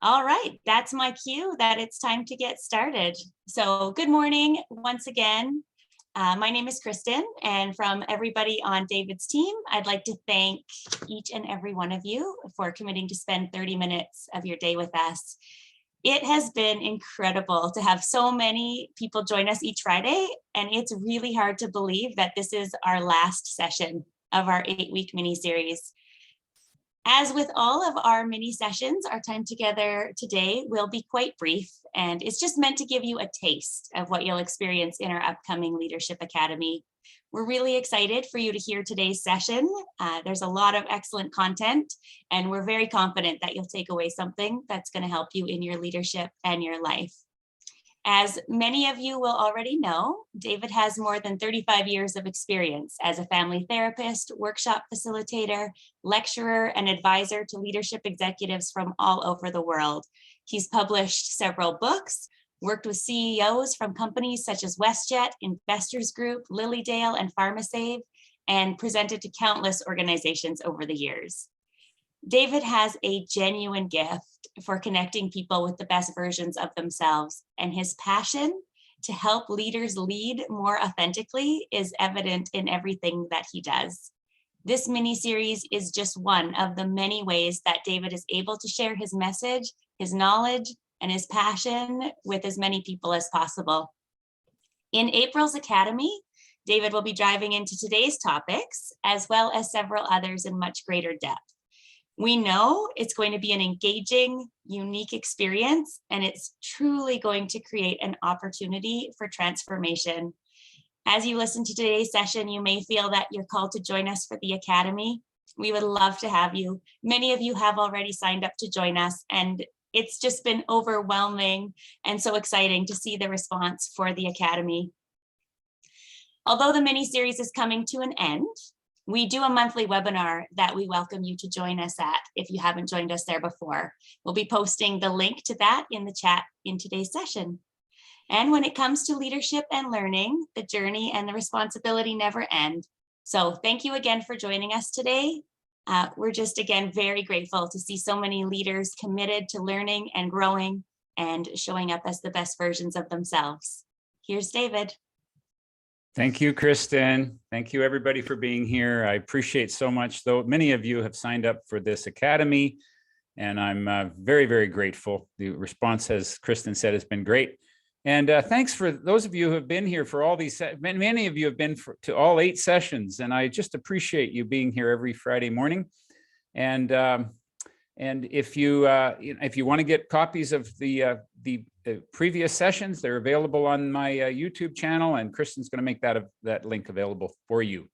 All right, that's my cue that it's time to get started. So good morning once again. My name is Kristen, and from everybody on David's team, I'd like to thank each and every one of you for committing to spend 30 minutes of your day with us. It has been incredible to have so many people join us each Friday, and it's really hard to believe that this is our last session of our 8-week mini-series. As with all of our mini sessions, our time together today will be quite brief, and it's just meant to give you a taste of what you'll experience in our upcoming Leadership Academy. We're really excited for you to hear today's session. There's a lot of excellent content, and we're very confident that you'll take away something that's going to help you in your leadership and your life. As many of you will already know, David has more than 35 years of experience as a family therapist, workshop facilitator, lecturer, and advisor to leadership executives from all over the world. He's published several books, worked with CEOs from companies such as WestJet, Investors Group, Lilydale, and PharmaSave, and presented to countless organizations over the years. David has a genuine gift for connecting people with the best versions of themselves, and his passion to help leaders lead more authentically is evident in everything that he does. This mini-series is just one of the many ways that David is able to share his message, his knowledge, and his passion with as many people as possible. In April's Academy, David will be diving into today's topics, as well as several others in much greater depth. We know it's going to be an engaging, unique experience, and it's truly going to create an opportunity for transformation. As you listen to today's session, you may feel that you're called to join us for the Academy. We would love to have you. Many of you have already signed up to join us, and it's just been overwhelming and so exciting to see the response for the Academy. Although the mini-series is coming to an end, we do a monthly webinar that we welcome you to join us at if you haven't joined us there before. We'll be posting the link to that in the chat in today's session. And when it comes to leadership and learning, the journey and the responsibility never end. So thank you again for joining us today. We're just, again, very grateful to see so many leaders committed to learning and growing and showing up as the best versions of themselves. Here's David. Thank you, Kristen. Thank you, everybody, for being here. I appreciate so much, though many of you have signed up for this Academy, and I'm very, very grateful. The response, as Kristen said, has been great. And thanks for those of you who have been here for all these, many of you have been to all 8 sessions, and I just appreciate you being here every Friday morning. And if you want to get copies of the previous sessions, they're available on my YouTube channel, and Kristen's going to make that link available for you.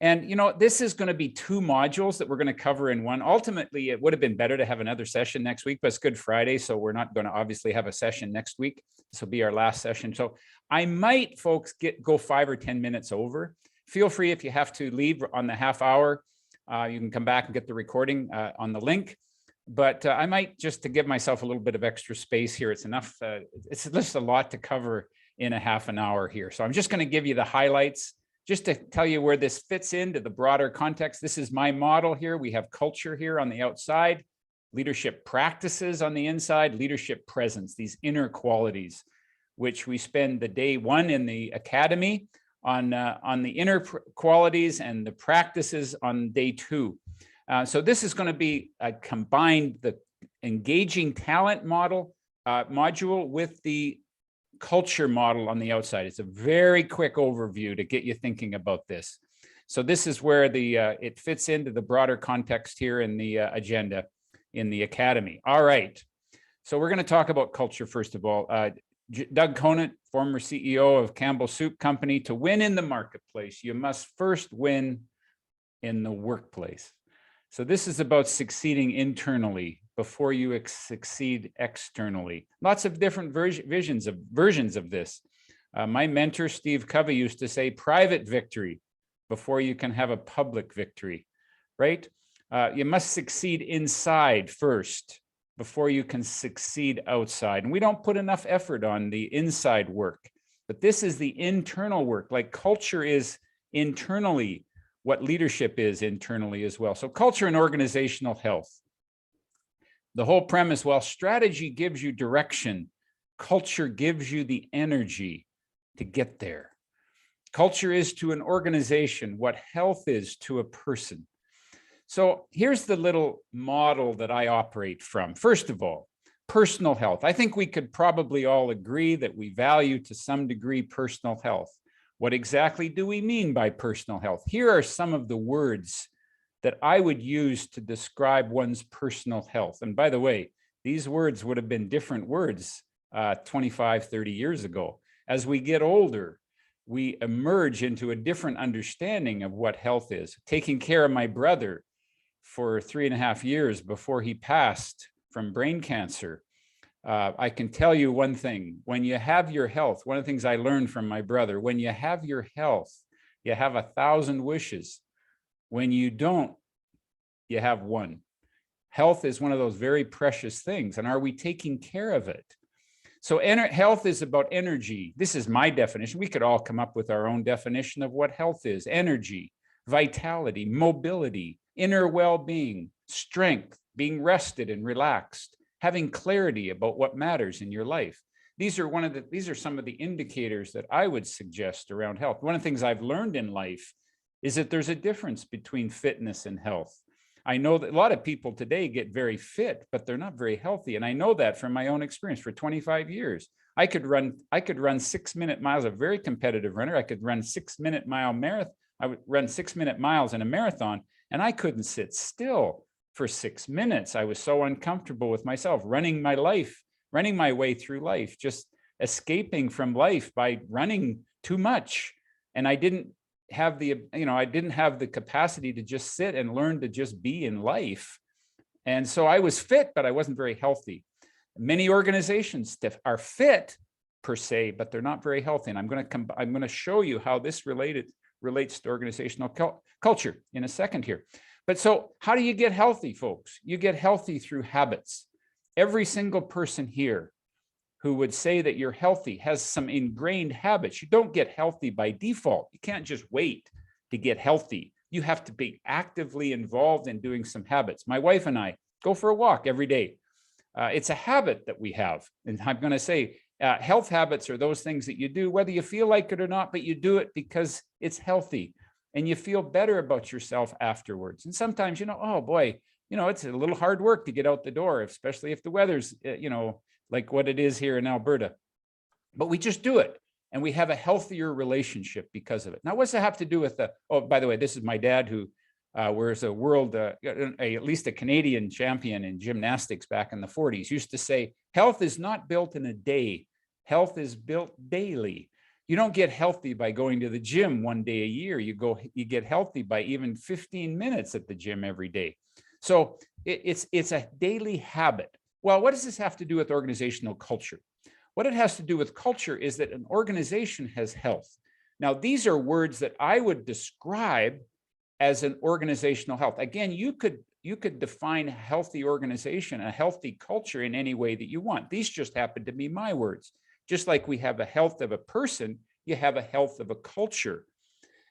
And this is going to be 2 modules that we're going to cover in one. Ultimately, it would have been better to have another session next week, but it's Good Friday, so we're not going to obviously have a session next week. This will be our last session. So I might, folks, go 5 or 10 minutes over. Feel free, if you have to leave on the half hour, you can come back and get the recording on the link. But I might, just to give myself a little bit of extra space here, it's enough. It's just a lot to cover in a half an hour here. So I'm just going to give you the highlights, just to tell you where this fits into the broader context. This is my model here. We have culture here on the outside, leadership practices on the inside, leadership presence, these inner qualities, which we spend the day 1 in the Academy on the inner qualities, and the practices on day 2. So this is going to be combined, the engaging talent module with the culture model on the outside. It's a very quick overview to get you thinking about this. So this is where it fits into the broader context here in the agenda in the Academy. All right. So we're going to talk about culture first of all. Doug Conant, former CEO of Campbell Soup Company: to win in the marketplace, you must first win in the workplace. So this is about succeeding internally before you succeed externally. Lots of different versions of this. My mentor, Steve Covey, used to say, private victory before you can have a public victory, right? You must succeed inside first before you can succeed outside. And we don't put enough effort on the inside work, but this is the internal work. Like culture is internally what leadership is internally as well. So culture and organizational health. The whole premise, while strategy gives you direction, culture gives you the energy to get there. Culture is to an organization what health is to a person. So here's the little model that I operate from. First of all, personal health. I think we could probably all agree that we value to some degree personal health. What exactly do we mean by personal health? Here are some of the words that I would use to describe one's personal health. And by the way, these words would have been different words 25, 30 years ago. As we get older, we emerge into a different understanding of what health is. Taking care of my brother for 3.5 years before he passed from brain cancer. I can tell you one thing, when you have your health, one of the things I learned from my brother, when you have your health, you have 1,000 wishes. When you don't, you have one. Health is one of those very precious things. And are we taking care of it? So health is about energy. This is my definition. We could all come up with our own definition of what health is. Energy, vitality, mobility, inner well-being, strength, being rested and relaxed, having clarity about what matters in your life. These are some of the indicators that I would suggest around health. One of the things I've learned in life is that there's a difference between fitness and health. I know that a lot of people today get very fit, but they're not very healthy. And I know that from my own experience. For 25 years, I could run 6-minute miles, a very competitive runner. I could run 6-minute mile marathon. I would run 6-minute miles in a marathon, and I couldn't sit still for 6 minutes. I was so uncomfortable with myself, running my way through life, just escaping from life by running too much. And I didn't have the capacity to just sit and learn to just be in life. And so I was fit, but I wasn't very healthy. Many organizations that are fit per se, but they're not very healthy. And I'm going to show you how this relates to organizational culture in a second here. But so how do you get healthy, folks? You get healthy through habits. Every single person here who would say that you're healthy has some ingrained habits. You don't get healthy by default. You can't just wait to get healthy. You have to be actively involved in doing some habits. My wife and I go for a walk every day. It's a habit that we have. And I'm going to say health habits are those things that you do, whether you feel like it or not, but you do it because it's healthy and you feel better about yourself afterwards. And sometimes, oh boy, it's a little hard work to get out the door, especially if the weather's, like what it is here in Alberta. But we just do it. And we have a healthier relationship because of it. Now, what's that have to do with by the way, this is my dad who was a world, at least a Canadian champion in gymnastics back in the 40s, used to say, health is not built in a day. Health is built daily. You don't get healthy by going to the gym one day a year. You get healthy by even 15 minutes at the gym every day. So it's a daily habit. Well, what does this have to do with organizational culture? What it has to do with culture is that an organization has health. Now, these are words that I would describe as an organizational health. Again, you could define a healthy organization, a healthy culture in any way that you want. These just happen to be my words. Just like we have a health of a person, you have a health of a culture.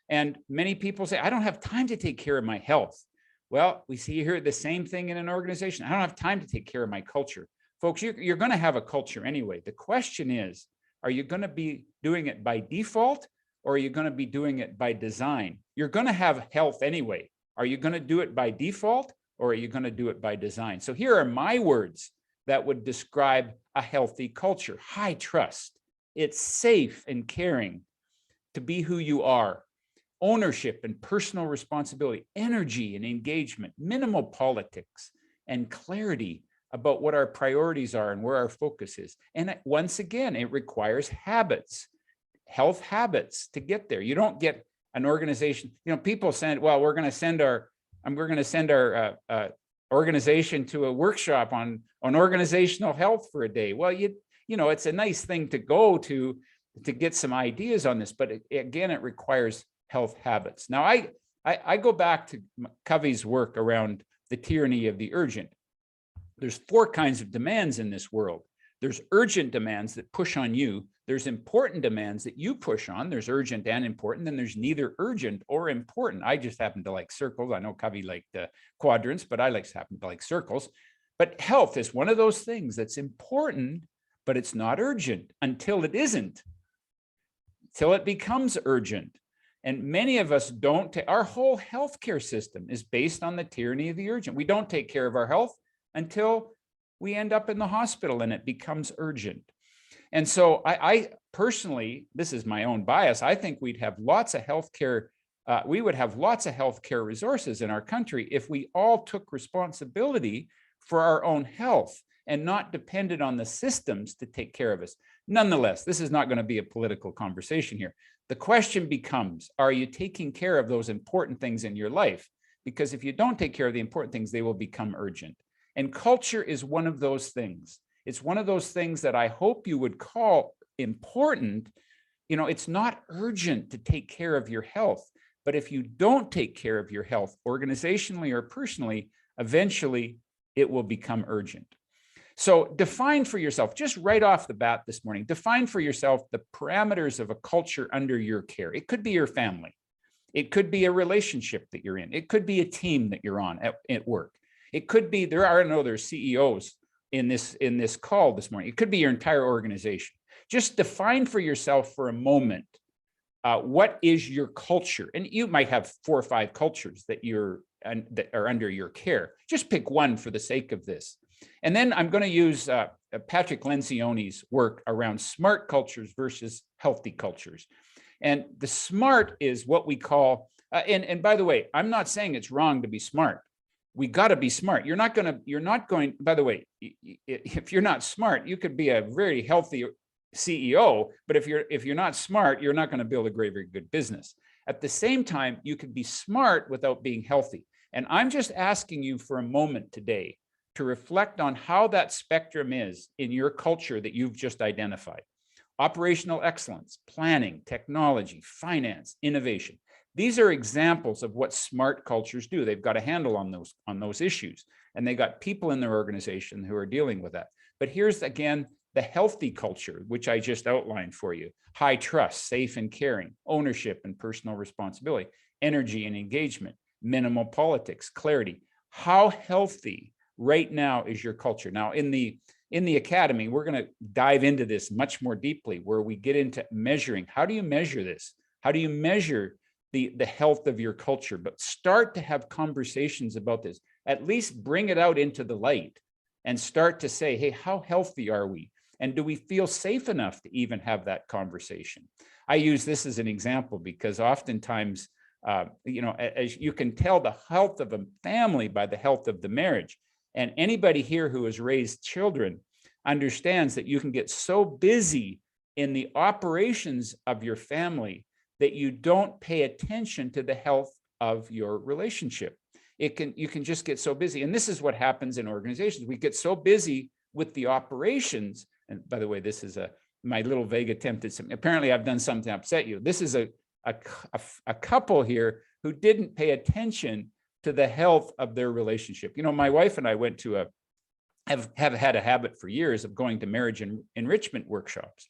And many people say, I don't have time to take care of my health. Well, we see here the same thing in an organization. I don't have time to take care of my culture. Folks, you're going to have a culture anyway. The question is, are you going to be doing it by default or are you going to be doing it by design? You're going to have health anyway. Are you going to do it by default or are you going to do it by design? So here are my words that would describe a healthy culture. High trust. It's safe and caring to be who you are. Ownership and personal responsibility, energy and engagement, minimal politics, and clarity about what our priorities are and where our focus is. And once again, it requires habits, health habits to get there. You don't get an organization, people send, well, we're going to send our organization to a workshop on organizational health for a day. Well, it's a nice thing to go to get some ideas on this, but again, it requires health habits. Now, I go back to Covey's work around the tyranny of the urgent. There's 4 kinds of demands in this world. There's urgent demands that push on you. There's important demands that you push on. There's urgent and important. Then there's neither urgent or important. I just happen to like circles. I know Covey liked quadrants, but I happen to like circles. But health is one of those things that's important, but it's not urgent until it isn't, till it becomes urgent. And many of us don't, our whole healthcare system is based on the tyranny of the urgent. We don't take care of our health until we end up in the hospital and it becomes urgent. And so I personally, this is my own bias, I think we'd have lots of healthcare, we would have lots of healthcare resources in our country if we all took responsibility for our own health and not depended on the systems to take care of us. Nonetheless, this is not going to be a political conversation here. The question becomes, are you taking care of those important things in your life? Because if you don't take care of the important things, they will become urgent. And culture is one of those things. It's one of those things that I hope you would call important. You know, it's not urgent to take care of your health, but if you don't take care of your health organizationally or personally, eventually it will become urgent. So define for yourself, just right off the bat this morning, define for yourself the parameters of a culture under your care. It could be your family. It could be a relationship that you're in. It could be a team that you're on at work. It could be, there are no other CEOs in this call this morning. It could be your entire organization. Just define for yourself for a moment, what is your culture? And you might have 4 or 5 cultures that that are under your care. Just pick one for the sake of this. And then I'm going to use Patrick Lencioni's work around smart cultures versus healthy cultures. And the smart is what we call, and by the way, I'm not saying it's wrong to be smart. We got to be smart. You're not going, by the way, if you're not smart, you could be a very healthy CEO, but if you're not smart, you're not going to build a very good business. At the same time, you could be smart without being healthy. And I'm just asking you for a moment today to reflect on how that spectrum is in your culture that you've just identified. Operational excellence, planning, technology, finance, innovation. These are examples of what smart cultures do. They've got a handle on those issues, and they got people in their organization who are dealing with that. But here's again, the healthy culture, which I just outlined for you. High trust, safe and caring, ownership and personal responsibility, energy and engagement, minimal politics, clarity. How healthy right now is your culture? Now, in the academy, we're going to dive into this much more deeply, where we get into measuring. How do you measure this? How do you measure the health of your culture? But start to have conversations about this. At least bring it out into the light and start to say, hey, how healthy are we? And do we feel safe enough to even have that conversation? I use this as an example because oftentimes, as you can tell the health of a family by the health of the marriage. And anybody here who has raised children understands that you can get so busy in the operations of your family that you don't pay attention to the health of your relationship. You can just get so busy. And this is what happens in organizations. We get so busy with the operations. And by the way, this is my little vague attempt at something. Apparently I've done something to upset you. This is a couple here who didn't pay attention to the health of their relationship. You know, my wife and I went to have had a habit for years of going to marriage and enrichment workshops.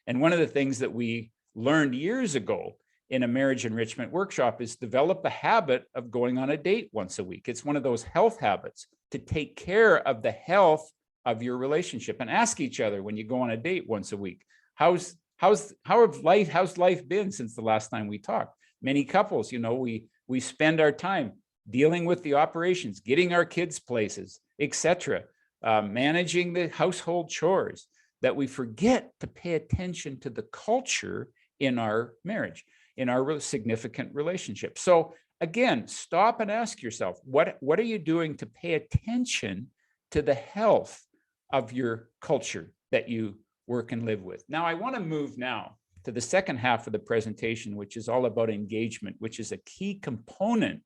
And one of the things that we learned years ago in a marriage enrichment workshop is develop a habit of going on a date once a week. It's one of those health habits to take care of the health of your relationship, and ask each other when you go on a date once a week, how's life been since the last time we talked? Many couples, you know, we spend our time dealing with the operations, getting our kids places, etc., managing the household chores, that we forget to pay attention to the culture in our marriage, in our significant relationship. So again, stop and ask yourself, what are you doing to pay attention to the health of your culture that you work and live with? Now, I want to move now to the second half of the presentation, which is all about engagement, which is a key component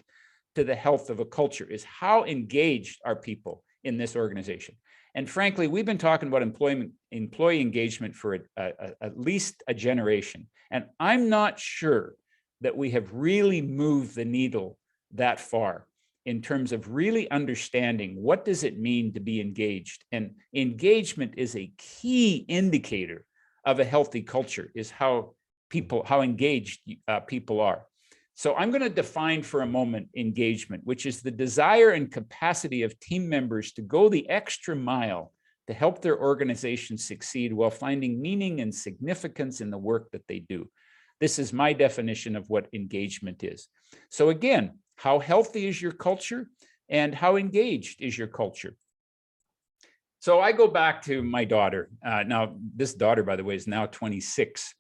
to the health of a culture, is how engaged are people in this organization. And frankly, we've been talking about employee engagement for at least a generation. And I'm not sure that we have really moved the needle that far in terms of really understanding what does it mean to be engaged. And engagement is a key indicator of a healthy culture, is how engaged people are. So I'm going to define for a moment engagement, which is the desire and capacity of team members to go the extra mile to help their organization succeed while finding meaning and significance in the work that they do. This is my definition of what engagement is. So again, how healthy is your culture and how engaged is your culture? So I go back to my daughter. Now, this daughter, by the way, is now 26.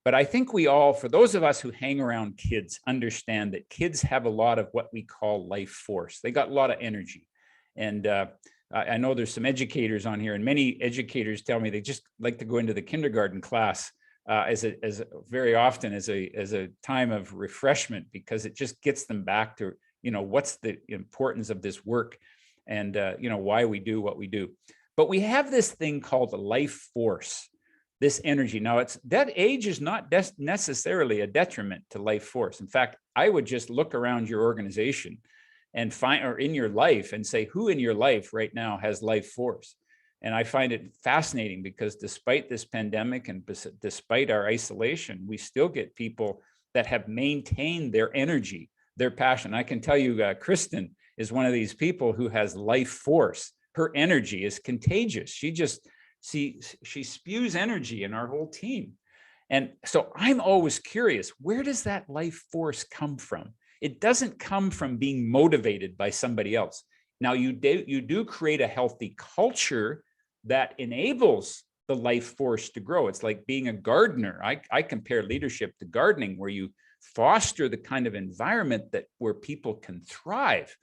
But I think we all, for those of us who hang around kids, understand that kids have a lot of what we call life force. They got a lot of energy. And I know there's some educators on here, and many educators tell me they just like to go into the kindergarten class as very often as a time of refreshment, because it just gets them back to, what's the importance of this work and, why we do what we do. But we have this thing called the life force, this energy. Now, that age is not necessarily a detriment to life force. In fact, I would just look around your organization and find, or in your life, and say, who in your life right now has life force? And I find it fascinating because despite this pandemic and despite our isolation, we still get people that have maintained their energy, their passion. I can tell you, Kristen is one of these people who has life force. Her energy is contagious. She spews energy in our whole team. And so I'm always curious, where does that life force come from? It doesn't come from being motivated by somebody else. Now, you do create a healthy culture that enables the life force to grow. It's like being a gardener. I compare leadership to gardening, where you foster the kind of environment where people can thrive.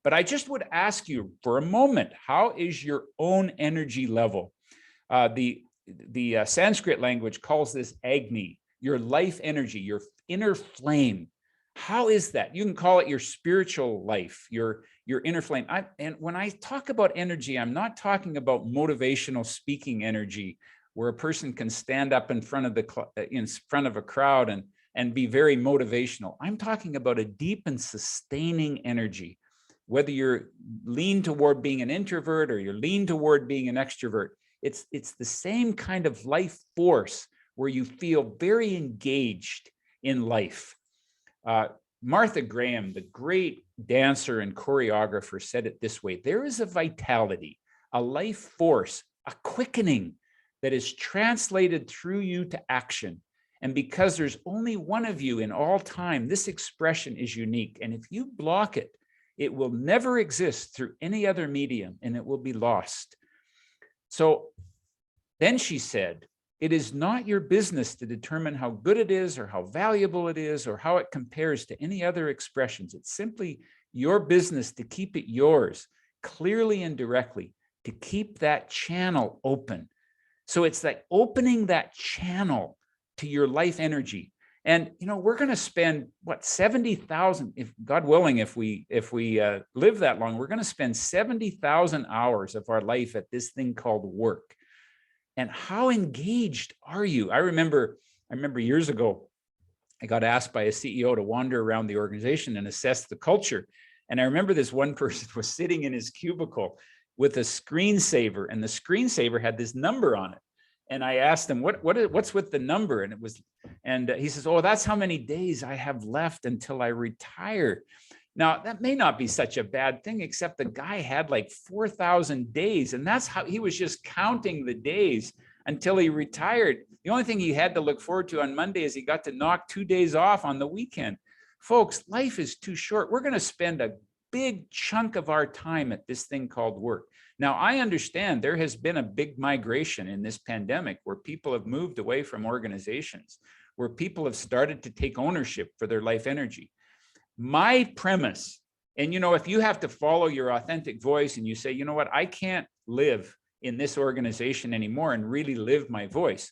But I just would ask you for a moment, how is your own energy level? The Sanskrit language calls this Agni, your life energy, your inner flame. How is that? You can call it your spiritual life, your inner flame. And when I talk about energy, I'm not talking about motivational speaking energy, where a person can stand up in front of a crowd and be very motivational. I'm talking about a deep and sustaining energy. Whether you're lean toward being an introvert or you're lean toward being an extrovert, it's the same kind of life force where you feel very engaged in life. Martha Graham, the great dancer and choreographer, said it this way: there is a vitality, a life force, a quickening that is translated through you to action. And because there's only one of you in all time, this expression is unique. And if you block it, it will never exist through any other medium, and it will be lost. So then she said, it is not your business to determine how good it is or how valuable it is or how it compares to any other expressions. It's simply your business to keep it yours, clearly and directly, to keep that channel open. So it's like opening that channel to your life energy. And, we're going to spend 70,000, if God willing, if we live that long, we're going to spend 70,000 hours of our life at this thing called work. And how engaged are you? I remember years ago, I got asked by a CEO to wander around the organization and assess the culture. And I remember this one person was sitting in his cubicle with a screensaver, and the screensaver had this number on it. And I asked him, what's with the number? And he says, oh, that's how many days I have left until I retire. Now, that may not be such a bad thing, except the guy had like 4,000 days. And that's how he was just counting the days until he retired. The only thing he had to look forward to on Monday is he got to knock 2 days off on the weekend. Folks, life is too short. We're going to spend a big chunk of our time at this thing called work. Now, I understand there has been a big migration in this pandemic where people have moved away from organizations, where people have started to take ownership for their life energy. My premise, and if you have to follow your authentic voice and you say, I can't live in this organization anymore and really live my voice,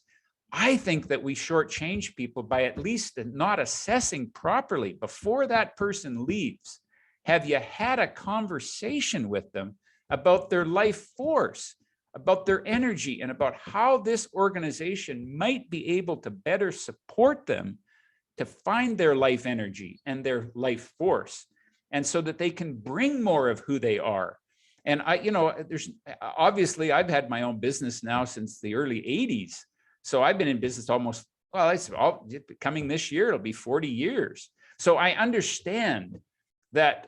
I think that we shortchange people by at least not assessing properly before that person leaves. Have you had a conversation with them about their life force, about their energy, and about how this organization might be able to better support them to find their life energy and their life force, and so that they can bring more of who they are? And there's obviously, I've had my own business now since the early 80s. So I've been in business coming this year, it'll be 40 years. So I understand that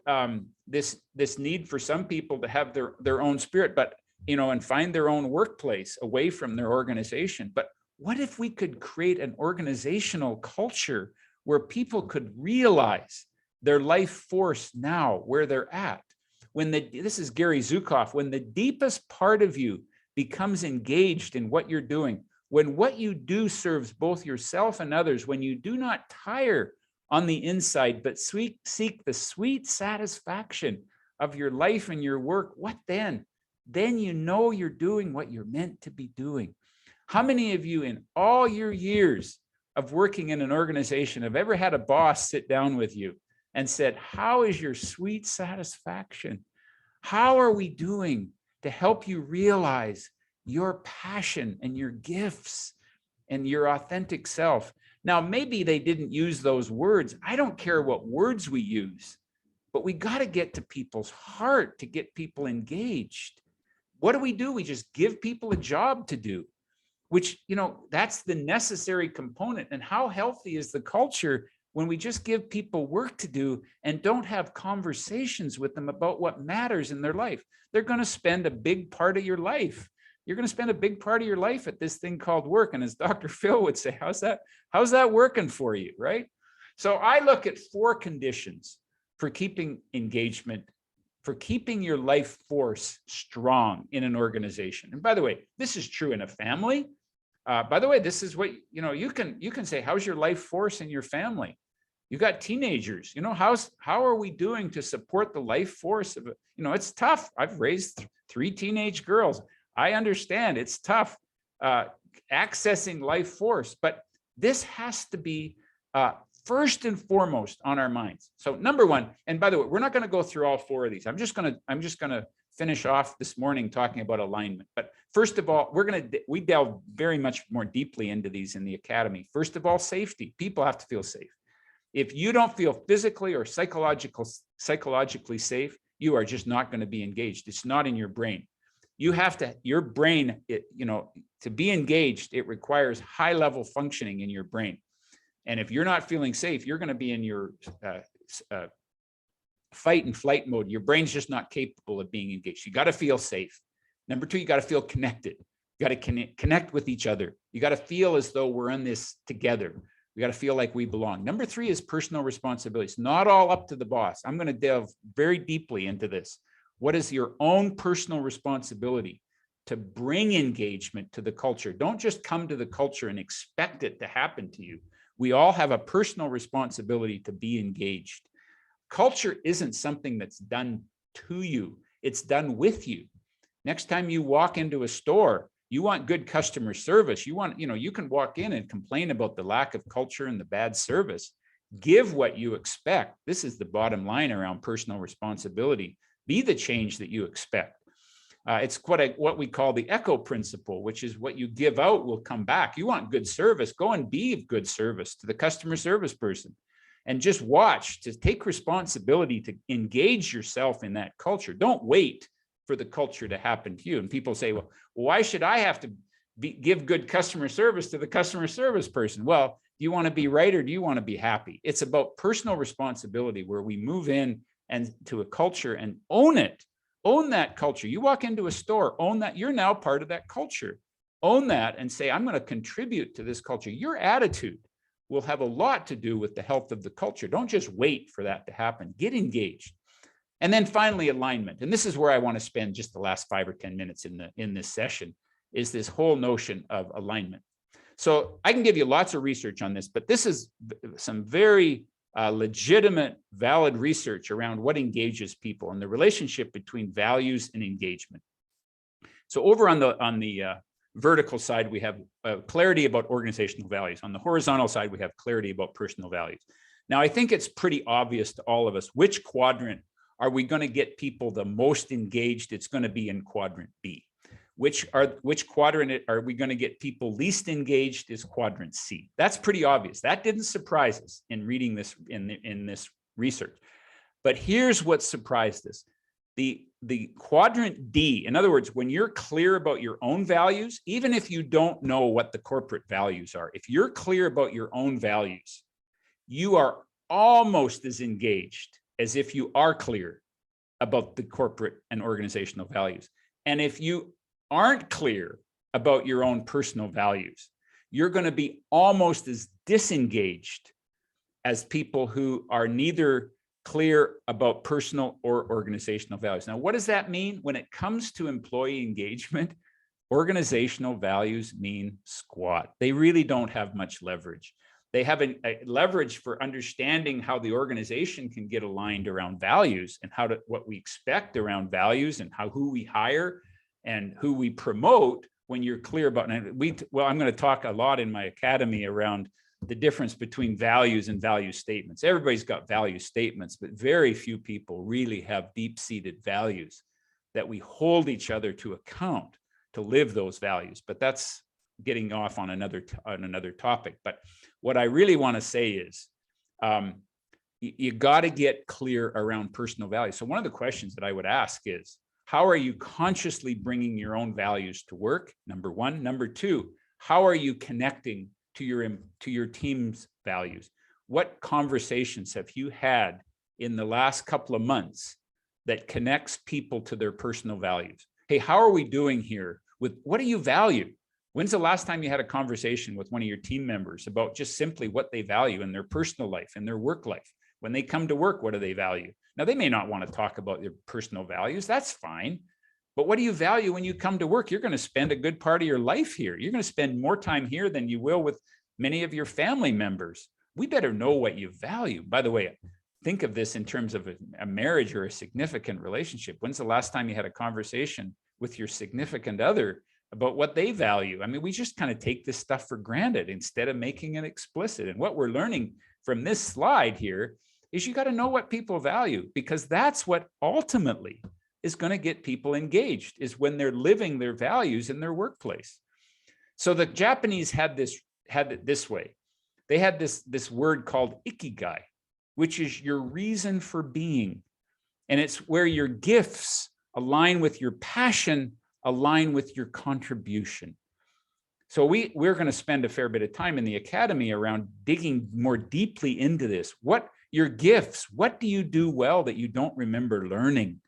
this need for some people to have their own spirit, but and find their own workplace away from their organization. But what if we could create an organizational culture where people could realize their life force now, where they're at? This is Gary Zukov, when the deepest part of you becomes engaged in what you're doing, when what you do serves both yourself and others, when you do not tire on the inside, but seek the sweet satisfaction of your life and your work, what then? Then you're doing what you're meant to be doing. How many of you in all your years of working in an organization have ever had a boss sit down with you and said, how is your sweet satisfaction? How are we doing to help you realize your passion and your gifts and your authentic self? Now, maybe they didn't use those words. I don't care what words we use, but we got to get to people's heart to get people engaged. What do? We just give people a job to do, which, that's the necessary component. And how healthy is the culture when we just give people work to do and don't have conversations with them about what matters in their life? They're going to spend a big part of your life. You're going to spend a big part of your life at this thing called work. And as Dr. Phil would say, how's that working for you, right? So I look at 4 conditions for keeping engagement, for keeping your life force strong in an organization. And by the way, this is true in a family. By the way, this is what, you can say, how's your life force in your family? You got teenagers, how are we doing to support the life force of, it's tough. I've raised 3 teenage girls. I understand it's tough accessing life force, but this has to be first and foremost on our minds. So number 1, and by the way, we're not going to go through all 4 of these. I'm just going to finish off this morning talking about alignment. But first of all, we delve very much more deeply into these in the academy. First of all, safety. People have to feel safe. If you don't feel physically or psychologically safe, you are just not going to be engaged. It's not in your brain. Your brain, to be engaged, it requires high level functioning in your brain. And if you're not feeling safe, you're going to be in your fight and flight mode. Your brain's just not capable of being engaged. You got to feel safe. Number 2, you got to feel connected. You got to connect with each other. You got to feel as though we're in this together. We got to feel like we belong. Number 3 is personal responsibilities. Not all up to the boss. I'm going to delve very deeply into this. What is your own personal responsibility to bring engagement to the culture? Don't just come to the culture and expect it to happen to you. We all have a personal responsibility to be engaged. Culture isn't something that's done to you. It's done with you. Next time you walk into a store, you want good customer service. You can walk in and complain about the lack of culture and the bad service. Give what you expect. This is the bottom line around personal responsibility. Be the change that you expect. It's what we call the echo principle, which is what you give out will come back. You want good service, go and be of good service to the customer service person. And just watch, to take responsibility to engage yourself in that culture. Don't wait for the culture to happen to you. And people say, well, why should I have to give good customer service to the customer service person? Well, do you want to be right or do you want to be happy? It's about personal responsibility where we move in and to a culture and own it. Own that culture. You walk into a store, own that. You're now part of that culture. Own that and say, I'm going to contribute to this culture. Your attitude will have a lot to do with the health of the culture. Don't just wait for that to happen. Get engaged. And then finally, alignment. And this is where I want to spend just the last 5 or 10 minutes in this session, is this whole notion of alignment. So I can give you lots of research on this, but this is some very legitimate, valid research around what engages people and the relationship between values and engagement. So over on the vertical side, we have clarity about organizational values. On the horizontal side, we have clarity about personal values. Now, I think it's pretty obvious to all of us, which quadrant are we going to get people the most engaged? It's going to be in quadrant B. Which quadrant are we going to get people least engaged? Is quadrant C. That's pretty obvious. That didn't surprise us in reading this in this research. But here's what surprised us. The quadrant D, in other words, when you're clear about your own values, even if you don't know what the corporate values are, if you're clear about your own values, you are almost as engaged as if you are clear about the corporate and organizational values. And if you aren't clear about your own personal values, you're going to be almost as disengaged as people who are neither clear about personal or organizational values. Now, what does that mean? When it comes to employee engagement, organizational values mean squat. They really don't have much leverage. They have a leverage for understanding how the organization can get aligned around values and what we expect around values and who we hire and who we promote when you're clear about it. I'm going to talk a lot in my academy around the difference between values and value statements. Everybody's got value statements, but very few people really have deep-seated values that we hold each other to account to live those values. But that's getting off on another topic. But what I really want to say is you got to get clear around personal values. So one of the questions that I would ask is, how are you consciously bringing your own values to work? Number one. Number two, how are you connecting to your team's values? What conversations have you had in the last couple of months that connects people to their personal values? Hey, how are we doing here with what do you value? When's the last time you had a conversation with one of your team members about just simply what they value in their personal life and their work life? When they come to work, what do they value? Now, they may not want to talk about their personal values. That's fine. But what do you value when you come to work? You're going to spend a good part of your life here. You're going to spend more time here than you will with many of your family members. We better know what you value. By the way, think of this in terms of a marriage or a significant relationship. When's the last time you had a conversation with your significant other about what they value? I mean, we just kind of take this stuff for granted instead of making it explicit. And what we're learning from this slide here is you got to know what people value, because that's what ultimately is going to get people engaged, is when they're living their values in their workplace. So the Japanese had it this way. They had this word called Ikigai, which is your reason for being. And it's where your gifts align with your passion, align with your contribution. So we're going to spend a fair bit of time in the academy around digging more deeply into this. What your gifts, what do you do well that you don't remember learning?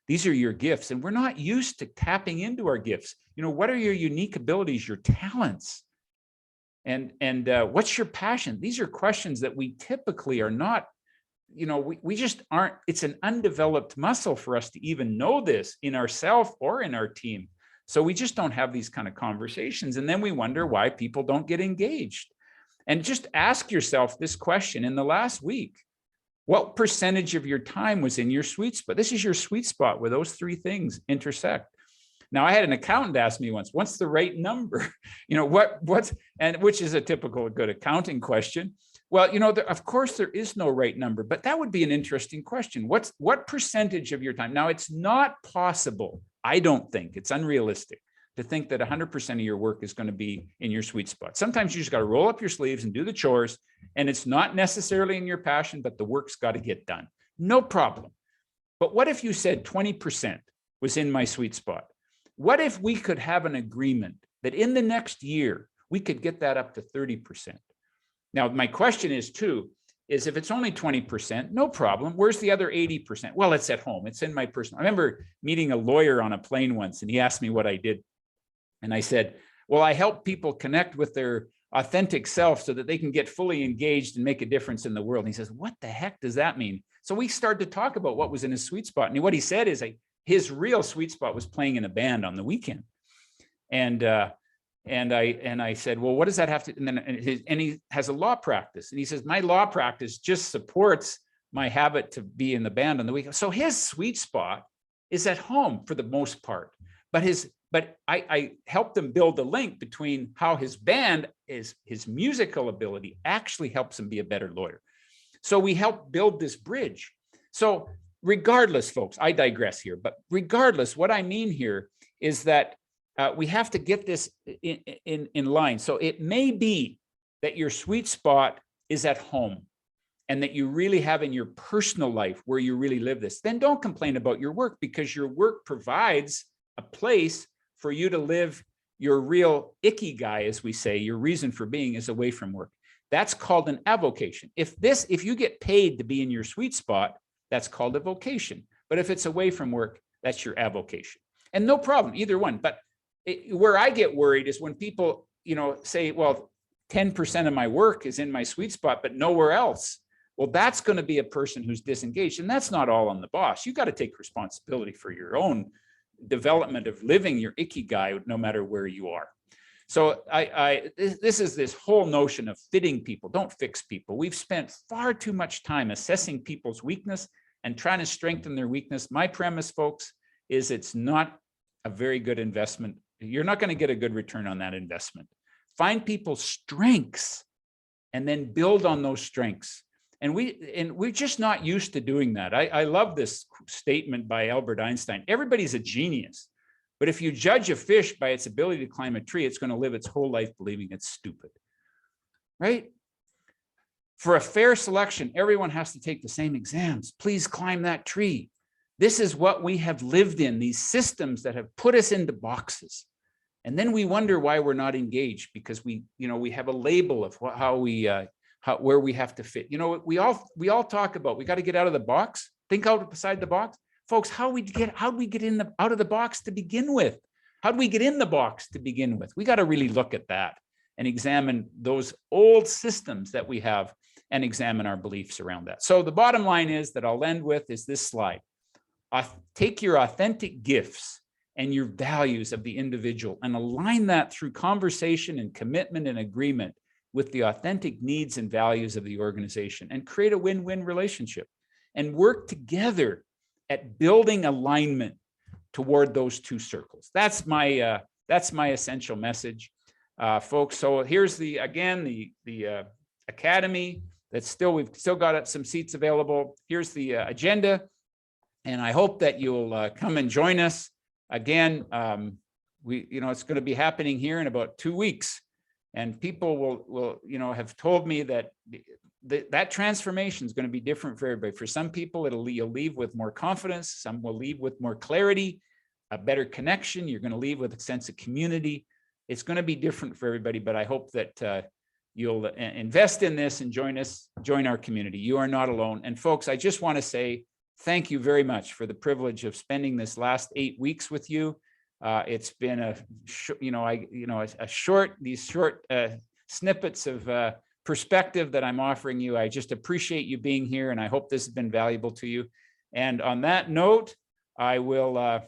These are your gifts, and we're not used to tapping into our gifts. You know, what are your unique abilities, your talents? And what's your passion? These are questions that we typically are not, you know, we just aren't, it's an undeveloped muscle for us to even know this in ourselves or in our team. So we just don't have these kind of conversations. And then we wonder why people don't get engaged. And just ask yourself this question in the last week. What percentage of your time was in your sweet spot? This is your sweet spot where those three things intersect. Now, I had an accountant ask me once, what's the right number? You know, which is a typical good accounting question. Well, you know, of course there is no right number, but that would be an interesting question. What percentage of your time? Now, it's not possible. I don't think it's unrealistic to think that 100% of your work is going to be in your sweet spot. Sometimes you just got to roll up your sleeves and do the chores, and it's not necessarily in your passion, but the work's got to get done. No problem. But what if you said 20% was in my sweet spot? What if we could have an agreement that in the next year, we could get that up to 30%? Now, my question is if it's only 20%, no problem. Where's the other 80%? Well, it's at home. It's in my personal. I remember meeting a lawyer on a plane once, and he asked me what I did. And I said, well, I help people connect with their authentic self so that they can get fully engaged and make a difference in the world. And he says, what the heck does that mean? So we started to talk about what was in his sweet spot. And what he said is his real sweet spot was playing in a band on the weekend. And I said, well, what does that have to, and he has a law practice. And he says, my law practice just supports my habit to be in the band on the weekend. So his sweet spot is at home for the most part. But I helped him build a link between how his band is, his musical ability actually helps him be a better lawyer. So we helped build this bridge. So regardless, folks, I digress here, but regardless, what I mean here is that we have to get this in line. So it may be that your sweet spot is at home and that you really have in your personal life where you really live this. Then don't complain about your work, because your work provides a place for you to live your real Ikigai, as we say. Your reason for being is away from work. That's called an avocation. If you get paid to be in your sweet spot, that's called a vocation. But if it's away from work, that's your avocation. And no problem, either one. But where I get worried is when people, say, well, 10% of my work is in my sweet spot, but nowhere else. Well, that's going to be a person who's disengaged. And that's not all on the boss. You got to take responsibility for your own development of living your Ikigai, no matter where you are. So this is this whole notion of fitting people. Don't fix people. We've spent far too much time assessing people's weakness and trying to strengthen their weakness. My premise, folks, is it's not a very good investment. You're not going to get a good return on that investment. Find people's strengths and then build on those strengths. And we're just not used to doing that. I love this statement by Albert Einstein. Everybody's a genius, but if you judge a fish by its ability to climb a tree, it's going to live its whole life believing it's stupid, right? For a fair selection, everyone has to take the same exams. Please climb that tree. This is what we have lived in, these systems that have put us into boxes. And then we wonder why we're not engaged, because we have a label of where we have to fit. We all talk about, we got to get out of the box, think outside the box. Folks, how do we get out of the box to begin with? How do we get in the box to begin with? We got to really look at that and examine those old systems that we have and examine our beliefs around that. So the bottom line is that I'll end with is this slide. Take your authentic gifts and your values of the individual and align that through conversation and commitment and agreement with the authentic needs and values of the organization, and create a win-win relationship and work together at building alignment toward those two circles. That's my essential message, folks. So here's the academy. We've still got some seats available. Here's the agenda, and I hope that you'll come and join us again. It's going to be happening here in about 2 weeks. And people will have told me that that transformation is going to be different for everybody. For some people, you'll leave with more confidence. Some will leave with more clarity, a better connection. You're going to leave with a sense of community. It's going to be different for everybody, but I hope that you'll invest in this and join our community. You are not alone. And folks, I just want to say thank you very much for the privilege of spending this last 8 weeks with you. It's been these short snippets of perspective that I'm offering you. I just appreciate you being here, and I hope this has been valuable to you. And on that note, I will